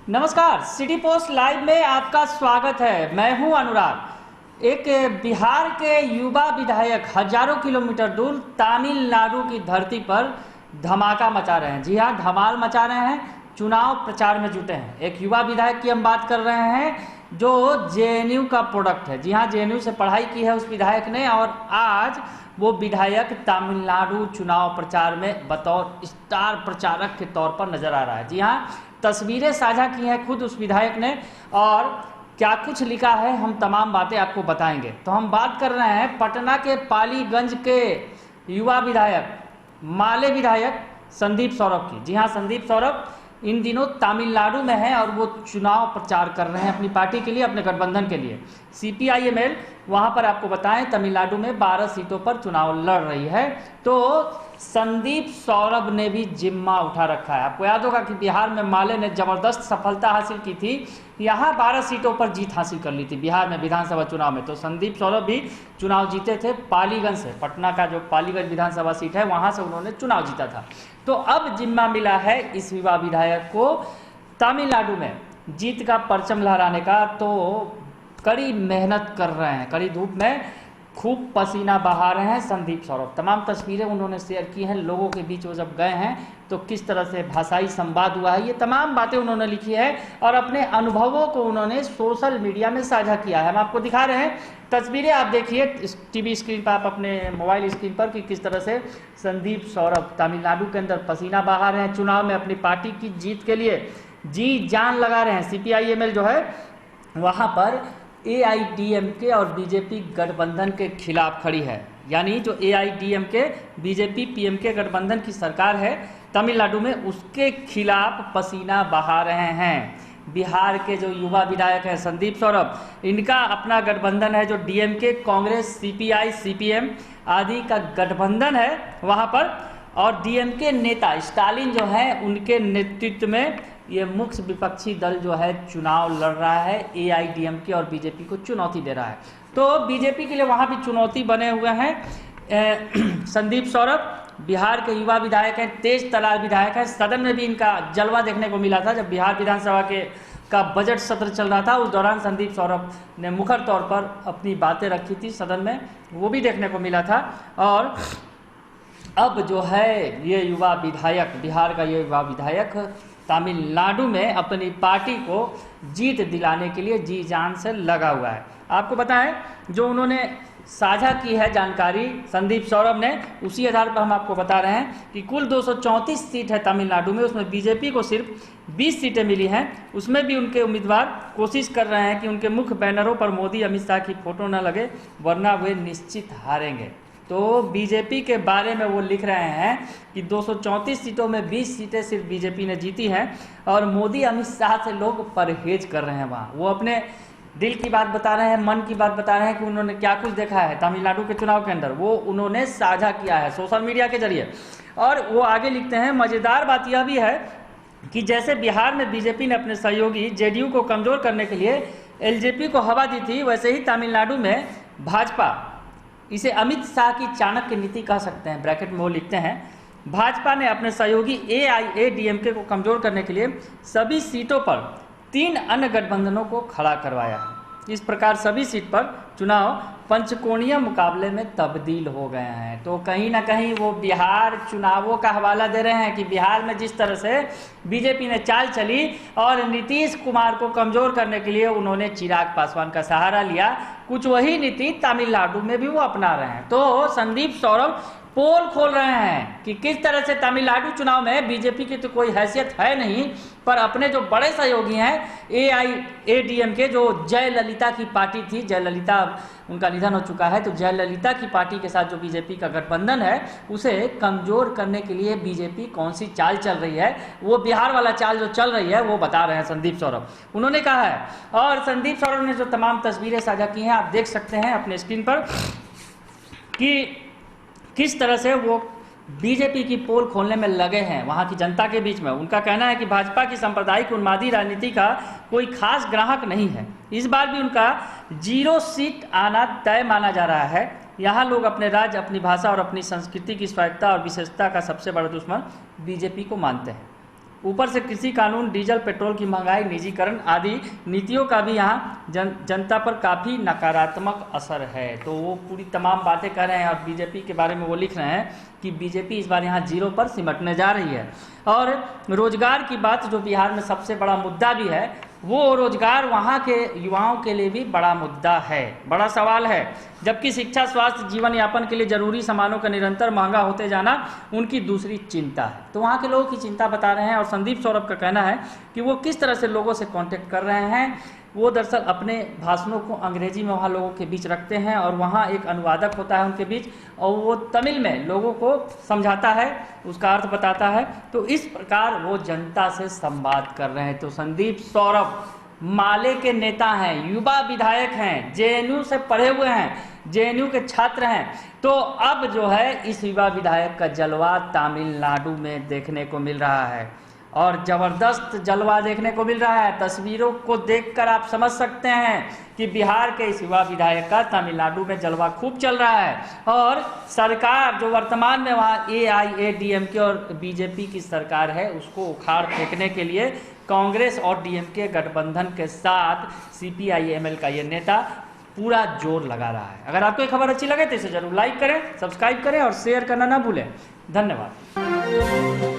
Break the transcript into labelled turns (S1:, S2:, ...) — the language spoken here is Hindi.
S1: नमस्कार, सिटी पोस्ट लाइव में आपका स्वागत है। मैं हूं अनुराग। एक बिहार के युवा विधायक हजारों किलोमीटर दूर तमिलनाडु की धरती पर धमाका मचा रहे हैं। जी हां, धमाल मचा रहे हैं, चुनाव प्रचार में जुटे हैं। एक युवा विधायक की हम बात कर रहे हैं जो जेएनयू का प्रोडक्ट है। जी हां, जेएनयू से पढ़ाई की है उस विधायक ने और आज वो विधायक तमिलनाडु चुनाव प्रचार में बतौर स्टार प्रचारक के तौर पर नजर आ रहा है। जी हाँ, तस्वीरें साझा की हैं खुद उस विधायक ने और क्या कुछ लिखा है हम तमाम बातें आपको बताएंगे। तो हम बात कर रहे हैं पटना के पालीगंज के युवा विधायक, माले विधायक संदीप सौरभ की। जी हाँ, संदीप सौरभ इन दिनों तमिलनाडु में है और वो चुनाव प्रचार कर रहे हैं अपनी पार्टी के लिए, अपने गठबंधन के लिए। CPIML वहाँ पर आपको बताएं तमिलनाडु में 12 सीटों पर चुनाव लड़ रही है। तो संदीप सौरभ ने भी जिम्मा उठा रखा है। आपको याद होगा कि बिहार में माले ने जबरदस्त सफलता हासिल की थी, यहाँ 12 सीटों पर जीत हासिल कर ली थी बिहार में विधानसभा चुनाव में। तो संदीप सौरभ भी चुनाव जीते थे पालीगंज से, पटना का जो पालीगंज विधानसभा सीट है वहाँ से उन्होंने चुनाव जीता था। तो अब जिम्मा मिला है इस युवा विधायक को तमिलनाडु में जीत का परचम लहराने का। तो कड़ी मेहनत कर रहे हैं, कड़ी धूप में खूब पसीना बहा रहे हैं संदीप सौरभ। तमाम तस्वीरें उन्होंने शेयर की हैं लोगों के बीच। वो जब गए हैं तो किस तरह से भाषाई संवाद हुआ है, ये तमाम बातें उन्होंने लिखी है और अपने अनुभवों को उन्होंने सोशल मीडिया में साझा किया है। हम आपको दिखा रहे हैं तस्वीरें, आप देखिए टीवी स्क्रीन पर, आप अपने मोबाइल स्क्रीन पर कि किस तरह से संदीप सौरभ तमिलनाडु के अंदर पसीना बहा रहे हैं, चुनाव में अपनी पार्टी की जीत के लिए जी जान लगा रहे हैं। CPIML जो है वहाँ पर AIDMK और BJP गठबंधन के खिलाफ खड़ी है। यानी जो AIDMK BJP PMK गठबंधन की सरकार है तमिलनाडु में, उसके खिलाफ पसीना बहा रहे हैं। बिहार के जो युवा विधायक हैं संदीप सौरभ, इनका अपना गठबंधन है जो DMK, कांग्रेस, CPI, CPM आदि का गठबंधन है वहाँ पर। और DMK नेता स्टालिन जो है उनके नेतृत्व में ये मुख्य विपक्षी दल जो है चुनाव लड़ रहा है, AIDMK और BJP को चुनौती दे रहा है। तो BJP के लिए वहाँ भी चुनौती बने हुए हैं संदीप सौरभ। बिहार के युवा विधायक हैं, तेज तलार विधायक हैं। सदन में भी इनका जलवा देखने को मिला था जब बिहार विधानसभा का बजट सत्र चल रहा था। उस दौरान संदीप सौरभ ने मुखर तौर पर अपनी बातें रखी थी सदन में, वो भी देखने को मिला था। और अब जो है ये युवा विधायक, बिहार का ये युवा विधायक तमिलनाडु में अपनी पार्टी को जीत दिलाने के लिए जी जान से लगा हुआ है। आपको बताएं जो उन्होंने साझा की है जानकारी संदीप सौरभ ने, उसी आधार पर हम आपको बता रहे हैं कि कुल 234 सीट है तमिलनाडु में, उसमें BJP को सिर्फ 20 सीटें मिली हैं। उसमें भी उनके उम्मीदवार कोशिश कर रहे हैं कि उनके मुख्य बैनरों पर मोदी अमित शाह की फोटो न लगे, वरना वे निश्चित हारेंगे। तो BJP के बारे में वो लिख रहे हैं कि 234 सीटों में 20 सीटें सिर्फ BJP ने जीती हैं और मोदी अमित शाह से लोग परहेज कर रहे हैं। वहाँ वो अपने दिल की बात बता रहे हैं, मन की बात बता रहे हैं कि उन्होंने क्या कुछ देखा है तमिलनाडु के चुनाव के अंदर, वो उन्होंने साझा किया है सोशल मीडिया के जरिए। और वो आगे लिखते हैं, मज़ेदार बात यह भी है कि जैसे बिहार में BJP ने अपने सहयोगी JDU को कमज़ोर करने के लिए LJP को हवा दी थी, वैसे ही तमिलनाडु में भाजपा, इसे अमित शाह की चाणक्य नीति कह सकते हैं, ब्रैकेट में वो लिखते हैं, भाजपा ने अपने सहयोगी AIADMK को कमज़ोर करने के लिए सभी सीटों पर 3 अन्य गठबंधनों को खड़ा करवाया है। इस प्रकार सभी सीट पर चुनाव पंचकोणीय मुकाबले में तब्दील हो गए हैं। तो कहीं ना कहीं वो बिहार चुनावों का हवाला दे रहे हैं कि बिहार में जिस तरह से BJP ने चाल चली और नीतीश कुमार को कमज़ोर करने के लिए उन्होंने चिराग पासवान का सहारा लिया, कुछ वही नीति तमिलनाडु में भी वो अपना रहे हैं। तो संदीप सौरभ पोल खोल रहे हैं कि किस तरह से तमिलनाडु चुनाव में BJP की तो कोई हैसियत है नहीं, पर अपने जो बड़े सहयोगी हैं AIADMK, जो जयललिता की पार्टी थी, जयललिता उनका निधन हो चुका है, तो जयललिता की पार्टी के साथ जो BJP का गठबंधन है उसे कमज़ोर करने के लिए BJP कौन सी चाल चल रही है, वो बिहार वाला चाल जो चल रही है वो बता रहे हैं संदीप सौरभ, उन्होंने कहा है। और संदीप सौरभ ने जो तमाम तस्वीरें साझा की हैं आप देख सकते हैं अपने स्क्रीन पर कि किस तरह से वो BJP की पोल खोलने में लगे हैं वहाँ की जनता के बीच में। उनका कहना है कि भाजपा की सांप्रदायिक उन्मादी राजनीति का कोई खास ग्राहक नहीं है। इस बार भी उनका 0 सीट आना तय माना जा रहा है। यहाँ लोग अपने राज्य, अपनी भाषा और अपनी संस्कृति की स्वायत्तता और विशेषता का सबसे बड़ा दुश्मन BJP को मानते हैं। ऊपर से कृषि कानून, डीजल पेट्रोल की महंगाई, निजीकरण आदि नीतियों का भी यहाँ जनता पर काफ़ी नकारात्मक असर है। तो वो पूरी तमाम बातें कर रहे हैं और बीजेपी के बारे में वो लिख रहे हैं कि बीजेपी इस बार यहाँ 0 पर सिमटने जा रही है। और रोजगार की बात, जो बिहार में सबसे बड़ा मुद्दा भी है, वो रोजगार वहाँ के युवाओं के लिए भी बड़ा मुद्दा है, बड़ा सवाल है। जबकि शिक्षा, स्वास्थ्य, जीवन यापन के लिए जरूरी सामानों का निरंतर महंगा होते जाना उनकी दूसरी चिंता है। तो वहाँ के लोगों की चिंता बता रहे हैं। और संदीप सौरभ का कहना है कि वो किस तरह से लोगों से कांटेक्ट कर रहे हैं। वो दरअसल अपने भाषणों को अंग्रेजी में वहाँ लोगों के बीच रखते हैं और वहाँ एक अनुवादक होता है उनके बीच, और वो तमिल में लोगों को समझाता है, उसका अर्थ बताता है। तो इस प्रकार वो जनता से संवाद कर रहे हैं। तो संदीप सौरभ माले के नेता हैं, युवा विधायक हैं, जेएनयू से पढ़े हुए हैं, जेएनयू के छात्र हैं। तो अब जो है इस युवा विधायक का जलवा तमिलनाडु में देखने को मिल रहा है और ज़बरदस्त जलवा देखने को मिल रहा है। तस्वीरों को देखकर आप समझ सकते हैं कि बिहार के इस युवा विधायक का तमिलनाडु में जलवा खूब चल रहा है। और सरकार जो वर्तमान में वहाँ AIADMK और बीजेपी की सरकार है, उसको उखाड़ फेंकने के लिए कांग्रेस और DMK गठबंधन के साथ CPI-ML का ये नेता पूरा जोर लगा रहा है। अगर आपको ये खबर अच्छी लगे तो इसे जरूर लाइक करें, सब्सक्राइब करें और शेयर करना ना भूलें। धन्यवाद।